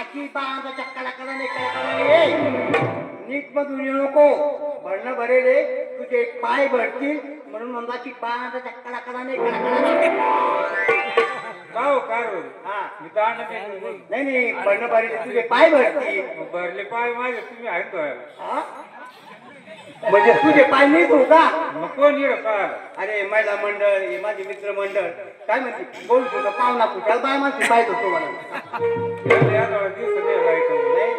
अशी बांधा चक्का कडा नाही नीट मधून येऊ नको भरणं भरेले तुझे पाय भरतील म्हणून मंदाची बांधा चक्का कडा नाही काव कार हा मी दांड नाही नाही भरणं भरेले तुझे पाय भरतील भरले पाय माझे तुम्ही आहेत हा? म्हणजे तुझे पाय नाही तू का मग कोण येड कार अरे महिला मंडळ हे माझे मित्र मंडळ काय म्हणते बोल तुझं पाहुणा कुठे बाय माणसं पाहिजे होतो मला नाही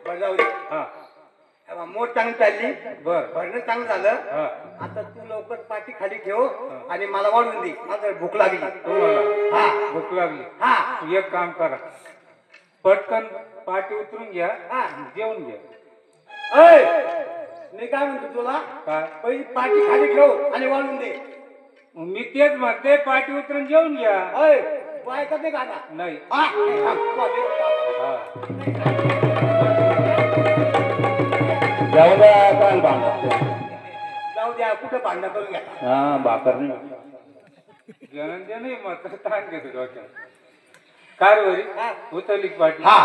बरं जाऊ दे हा मोठ चांगली चालली बर भरणं चांगलं झालं हा आता तू लवकर पाठी खाली ठेव आणि मला वाढून दे माझं भूक लागली तुम्हाला हा भूक लागली हा तू एक काम करा पटकन पाठी उतरून घ्या हा. जेवून घ्या ऐ मी काय म्हणतो तुला काय पहिली पाठी खाली ठेव आणि वाढून दे मी तेच म्हणते पाठी उतरून जेवून घ्या ऐ तू ऐकत नाही का आता नाही हा तू आधी. जाऊ द्या काल भांडा जाऊ द्या कुठं भांडण करून घ्या हा भाकर नाही घेणं ते नाही मग ताण घेतो डोक्यात कार वरी हा. उतरली पाठी हा.